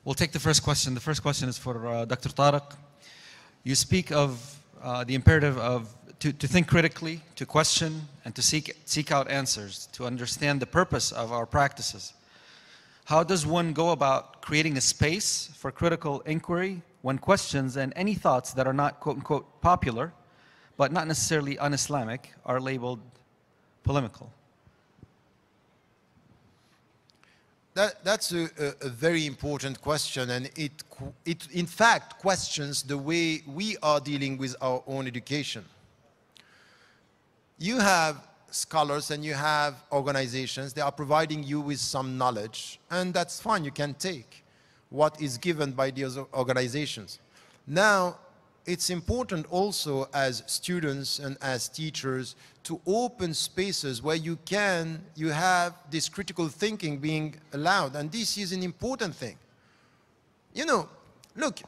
We'll take the first question. The first question is for Dr. Tariq. You speak of the imperative of to think critically, to question, and to seek out answers, to understand the purpose of our practices. How does one go about creating a space for critical inquiry when questions and any thoughts that are not, quote unquote, popular, but not necessarily un-Islamic, are labeled polemical? That's a very important question, and it in fact questions the way we are dealing with our own education. You have scholars and you have organizations, they are providing you with some knowledge, and that's fine, you can take what is given by those organizations. Now, it's important also as students and as teachers to open spaces where you have this critical thinking being allowed, and this is an important thing. You know, look,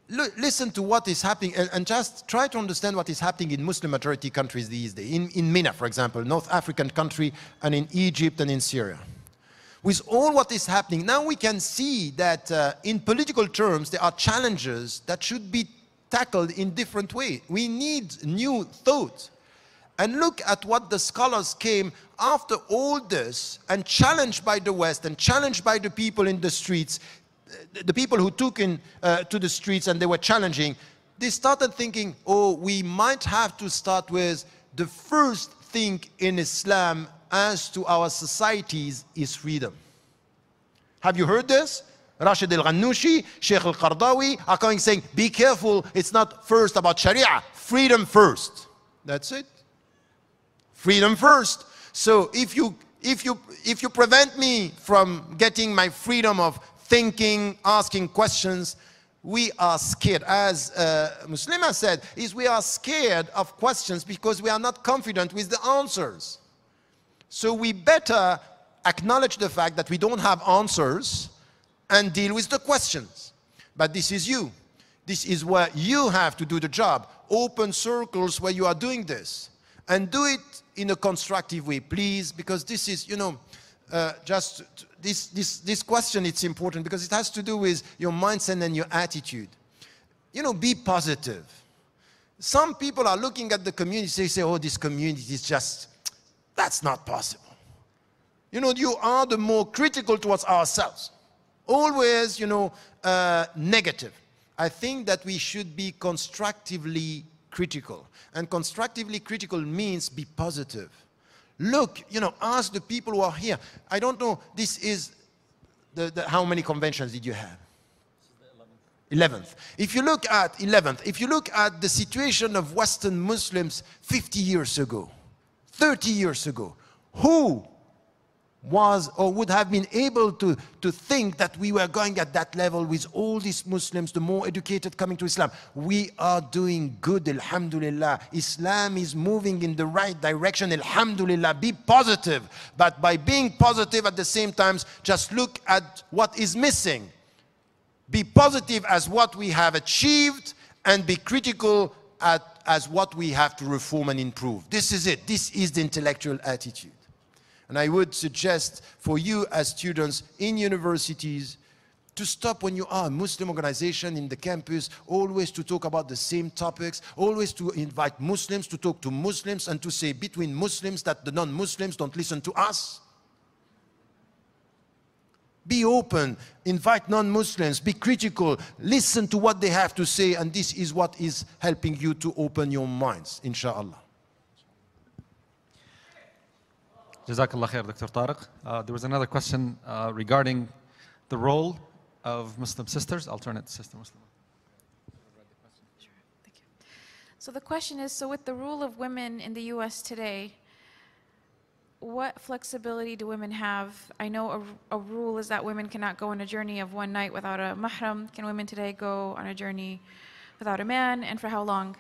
listen to what is happening, and just try to understand what is happening in Muslim majority countries these days. In MENA, for example, North African country, and in Egypt and in Syria. With all what is happening, now we can see that in political terms, there are challenges that should be tackled in different ways. We need new thought. And look at what the scholars came after all this, and challenged by the West, and challenged by the people in the streets, the people who took to the streets and they were challenging, they started thinking, oh, we might have to start with the first thing in Islam as to our societies is freedom. Have you heard this? Rashid al-Ghannouchi, Sheikh al-Qardawi are coming saying, be careful, it's not first about Sharia, freedom first. That's it. Freedom first. So if you prevent me from getting my freedom of thinking, asking questions, we are scared. As Muslima said, we are scared of questions because we are not confident with the answers. So we better acknowledge the fact that we don't have answers and deal with the questions. But this is you. This is where you have to do the job. Open circles where you are doing this. And do it in a constructive way, please, because this is, you know, this question, it's important because it has to do with your mindset and your attitude. You know, be positive. Some people are looking at the community, they say, oh, this community is just, that's not possible. You know, you are the more critical towards ourselves. Always, you know, negative. I think that we should be constructively critical. And constructively critical means be positive. Look, you know, ask the people who are here. I don't know, this is how many conventions did you have? 11th. If you look at 11th, if you look at the situation of Western Muslims 50 years ago, 30 years ago, who was or would have been able to think that we were going at that level with all these Muslims, the more educated coming to Islam? We are doing good, alhamdulillah. Islam is moving in the right direction, alhamdulillah. Be positive, but by being positive at the same time, just look at what is missing. Be positive as what we have achieved and be critical as what we have to reform and improve. This is it. This is the intellectual attitude. And I would suggest for you as students in universities to stop when you are a Muslim organization in the campus, always to talk about the same topics, always to invite Muslims to talk to Muslims and to say between Muslims that the non-Muslims don't listen to us. Be open, invite non-Muslims, be critical, listen to what they have to say, and this is what is helping you to open your minds, inshallah. Jazakallah khair, Dr. Tariq. There was another question regarding the role of Muslim sisters. I'll turn it to Sister Muslim. Sure, thank you. So the question is, so with the rule of women in the US today, what flexibility do women have? I know a rule is that women cannot go on a journey of one night without a mahram. Can women today go on a journey without a man, and for how long?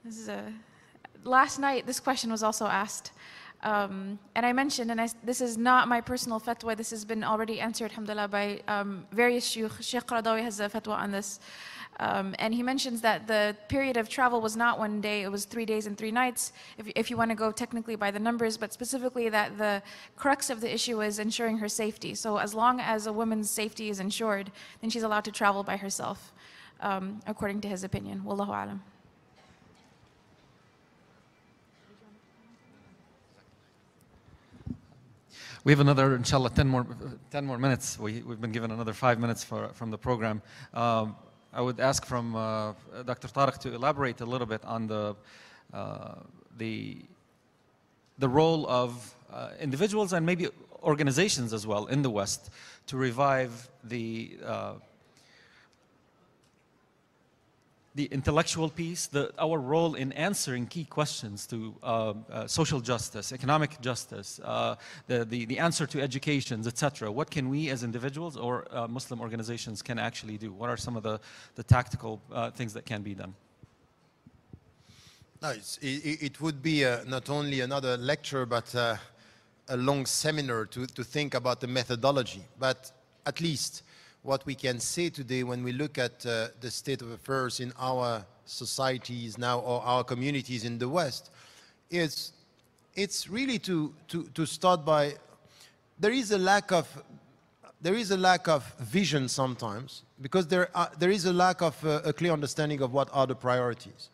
This is last night this question was also asked. And I mentioned, and this is not my personal fatwa, this has been already answered, alhamdulillah, by various shuyukh. Sheikh Qaradawi has a fatwa on this. And he mentions that the period of travel was not 1 day, it was 3 days and 3 nights, if you want to go technically by the numbers, but specifically that the crux of the issue is ensuring her safety. So as long as a woman's safety is ensured, then she's allowed to travel by herself, according to his opinion. Wallahu alam. We have another, inshallah, 10 more minutes. We've been given another 5 minutes from the program. I would ask from Dr. Tariq to elaborate a little bit on the role of individuals and maybe organizations as well in the West to revive the intellectual piece, our role in answering key questions to social justice, economic justice, the answer to educations, etc. What can we as individuals or Muslim organizations can actually do? What are some of the tactical things that can be done? No, it would be not only another lecture, but a long seminar to think about the methodology. But at least what we can say today when we look at the state of affairs in our societies now or our communities in the West is it's really to start by there is a lack of vision sometimes because there is a lack of a clear understanding of what are the priorities.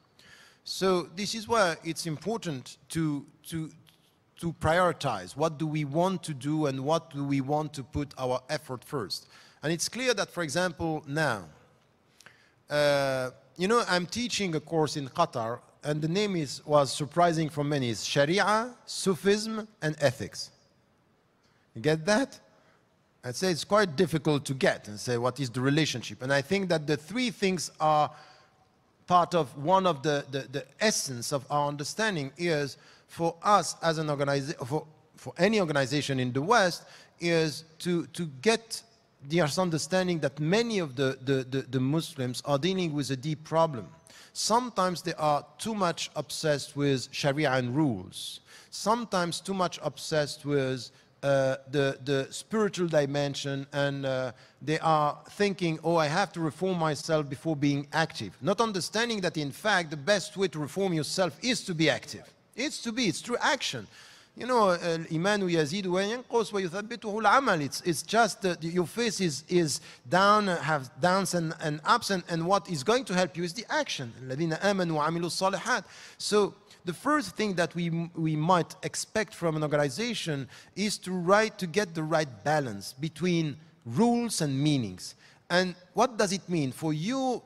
So this is where it's important to prioritize. What do we want to do and what do we want to put our effort first? And it's clear that, for example, now, you know, I'm teaching a course in Qatar, and the name was surprising for many. It's Sharia, Sufism, and Ethics. You get that? I'd say it's quite difficult to get and say what is the relationship. And I think that the three things are part of one of the essence of our understanding is for us as an organization, for any organization in the West, is to get the understanding that many of the Muslims are dealing with a deep problem. Sometimes they are too much obsessed with Sharia and rules. Sometimes too much obsessed with the spiritual dimension, and they are thinking, oh, I have to reform myself before being active. Not understanding that, in fact, the best way to reform yourself is to be active. It's through action. You know, الإيمان يزيد وينقص ويثبته العمل. It's just that your face is down, have downs and ups, and what is going to help you is the action. الذين آمنوا وعملوا الصالحات. So the first thing that we might expect from an organization is to get the right balance between rules and meanings. And what does it mean for you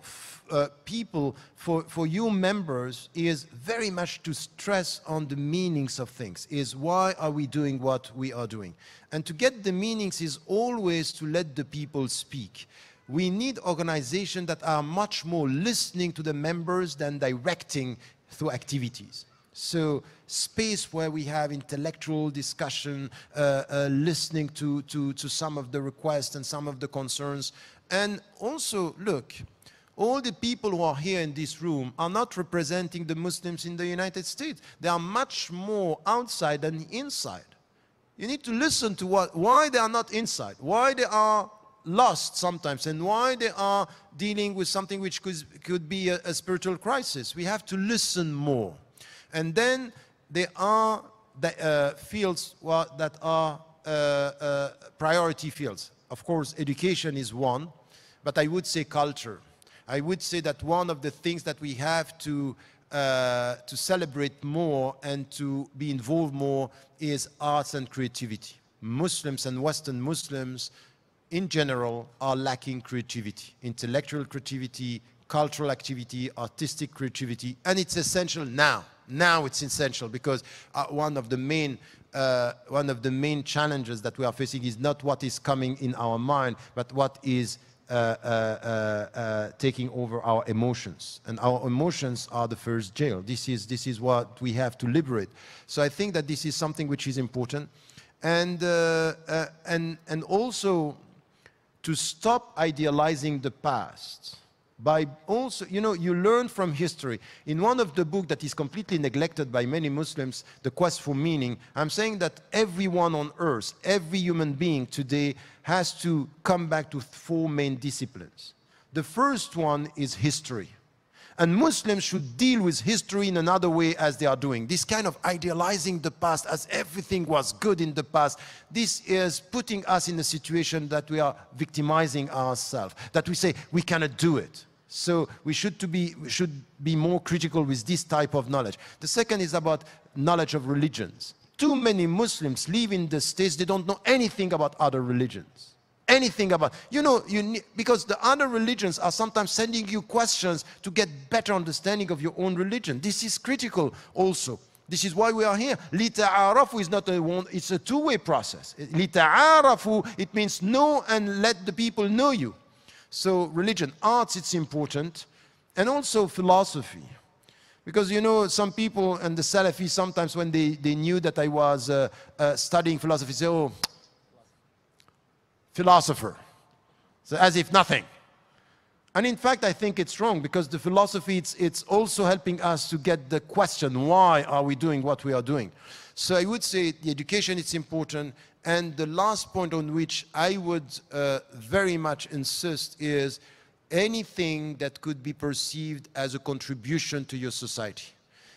people, for you members, is very much to stress on the meanings of things, is why are we doing what we are doing. And to get the meanings is always to let the people speak. We need organizations that are much more listening to the members than directing through activities. So space where we have intellectual discussion, listening to some of the requests and some of the concerns. And also, look, all the people who are here in this room are not representing the Muslims in the United States. They are much more outside than inside. You need to listen to why they are not inside, why they are lost sometimes, and why they are dealing with something which could be a spiritual crisis. We have to listen more. And then there are the fields that are priority fields. Of course, education is one, but I would say culture. I would say that one of the things that we have to celebrate more and to be involved more is arts and creativity. Muslims and Western Muslims in general are lacking creativity, intellectual creativity, cultural activity, artistic creativity, and it's essential now. Now it's essential because one of the main challenges that we are facing is not what is coming in our mind, but what is taking over our emotions. And our emotions are the first jail. This is what we have to liberate. So I think that this is something which is important. And also to stop idealizing the past. By also, you know, you learn from history. In one of the books that is completely neglected by many Muslims, The Quest for Meaning, I'm saying that everyone on earth, every human being today has to come back to 4 main disciplines. The first one is history. And Muslims should deal with history in another way as they are doing. This kind of idealizing the past as everything was good in the past, this is putting us in a situation that we are victimizing ourselves, that we say we cannot do it. So we should be more critical with this type of knowledge. The second is about knowledge of religions. Too many Muslims live in the States, they don't know anything about other religions. Anything about, because the other religions are sometimes sending you questions to get better understanding of your own religion. This is critical also. This is why we are here. لِتَعَارَفُوا is not a one, it's a two-way process. لِتَعَارَفُوا, it means know and let the people know you. So religion, arts, it's important. And also philosophy. Because some people and the Salafis sometimes when they knew that I was studying philosophy, say, oh, philosopher. So as if nothing. And in fact, I think it's wrong because the philosophy, it's also helping us to get the question, why are we doing what we are doing? So I would say the education is important. And the last point on which I would very much insist is anything that could be perceived as a contribution to your society.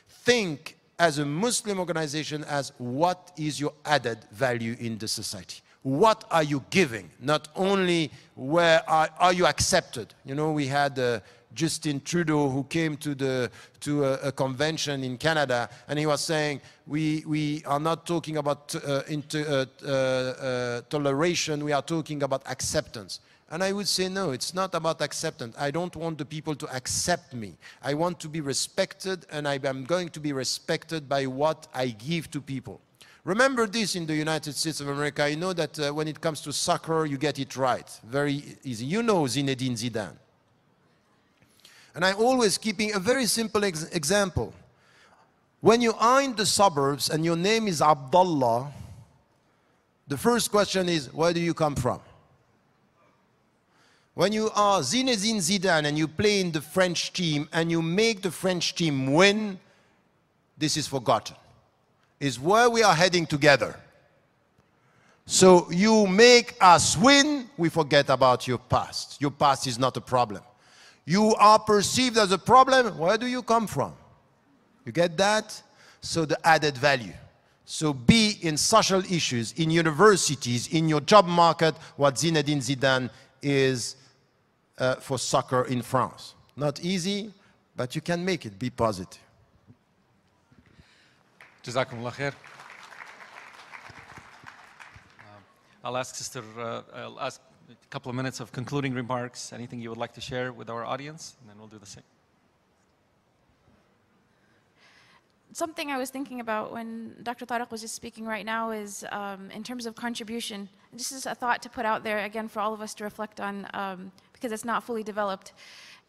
Think as a Muslim organization as what is your added value in the society. What are you giving? Not only where are you accepted. We had Justin Trudeau who came to a convention in Canada, and he was saying we are not talking about toleration, we are talking about acceptance. And I would say no, it's not about acceptance. I don't want the people to accept me. I want to be respected, and I am going to be respected by what I give to people. Remember this in the United States of America. I know that when it comes to soccer, you get it right. Very easy. You know Zinedine Zidane. And I'm always keeping a very simple example. When you are in the suburbs and your name is Abdullah, the first question is, where do you come from? When you are Zinedine Zidane and you play in the French team and you make the French team win, this is forgotten. Is where we are heading together. So you make us win, we forget about your past. Your past is not a problem. You are perceived as a problem, where do you come from? You get that? So the added value. So be in social issues, in universities, in your job market, what Zinedine Zidane is for soccer in France. Not easy, but you can make it. Be positive. Jazakumullah khair. I'll ask Sister, I'll ask a couple of minutes of concluding remarks. Anything you would like to share with our audience, and then we'll do the same. Something I was thinking about when Dr. Tariq was just speaking right now is in terms of contribution. This is a thought to put out there again for all of us to reflect on because it's not fully developed,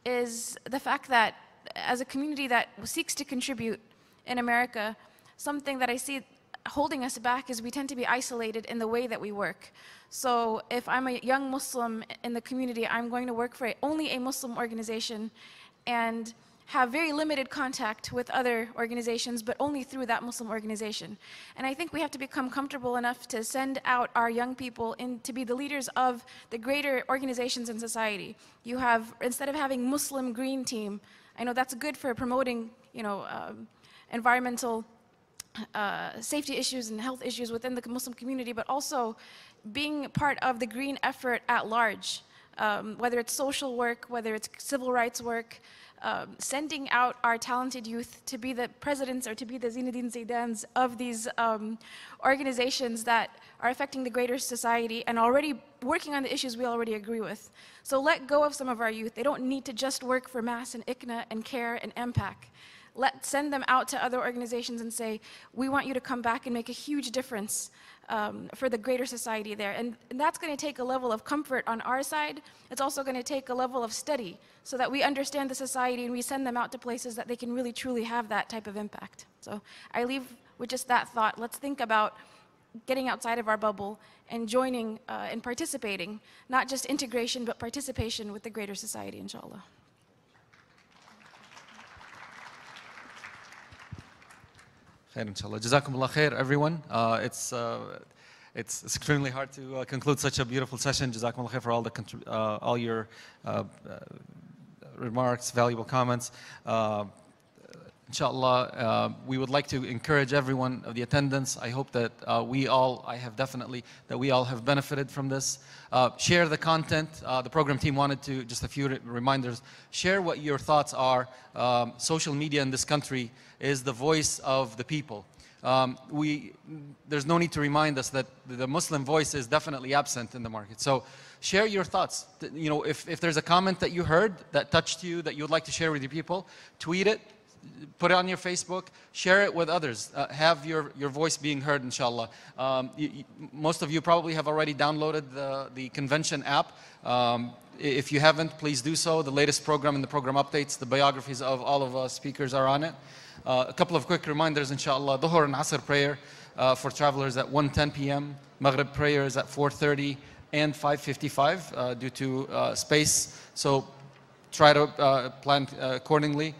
is the fact that as a community that seeks to contribute in America, something that I see holding us back is we tend to be isolated in the way that we work. So if I'm a young Muslim in the community, I'm going to work for only a Muslim organization and have very limited contact with other organizations, but only through that Muslim organization. And I think we have to become comfortable enough to send out our young people in to be the leaders of the greater organizations in society. You have, instead of having Muslim Green Team, I know that's good for promoting, you know, environmental safety issues and health issues within the Muslim community, but also being part of the green effort at large, whether it's social work, whether it's civil rights work, sending out our talented youth to be the presidents or to be the Zinedine Zidanes of these organizations that are affecting the greater society and already working on the issues we already agree with. So let go of some of our youth. They don't need to just work for MAS and ICNA and CARE and MPAC. Send them out to other organizations and say, we want you to come back and make a huge difference for the greater society there. And that's going to take a level of comfort on our side. It's also going to take a level of study so that we understand the society and we send them out to places that they can really truly have that type of impact. So I leave with just that thought. Let's think about getting outside of our bubble and joining and participating, not just integration, but participation with the greater society, inshallah. Khair, inshallah. Jazakumullah khair, everyone. It's extremely hard to conclude such a beautiful session. Jazakumullah khair for all your remarks, valuable comments. Inshallah, we would like to encourage everyone of the attendance. I hope that we all have benefited from this. Share the content. The program team wanted to, just a few reminders, share what your thoughts are. Social media in this country is the voice of the people. There's no need to remind us that the Muslim voice is definitely absent in the market. So share your thoughts. You know, if there's a comment that you heard that touched you, that you would like to share with your people, tweet it, put it on your Facebook, share it with others. Have your voice being heard, inshallah. Most of you probably have already downloaded the convention app. If you haven't, please do so. The latest program and the program updates, the biographies of all of us speakers are on it. A couple of quick reminders, inshallah. Dhuhr and Asr prayer for travelers at 1:10 p.m. Maghrib prayers at 4:30 and 5:55 due to space. So try to plan accordingly.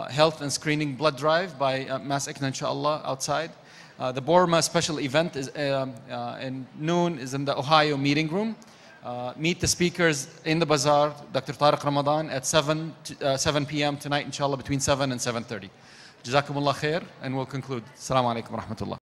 Health and screening blood drive by MAS ICNA, inshallah, outside. The Borma special event is in noon is in the Ohio meeting room. Meet the speakers in the bazaar, Dr. Tariq Ramadan, at 7 p.m. tonight, inshallah, between 7 and 7:30. Jazakumullah khair, and we'll conclude. Assalamu alaikum wa rahmatullah.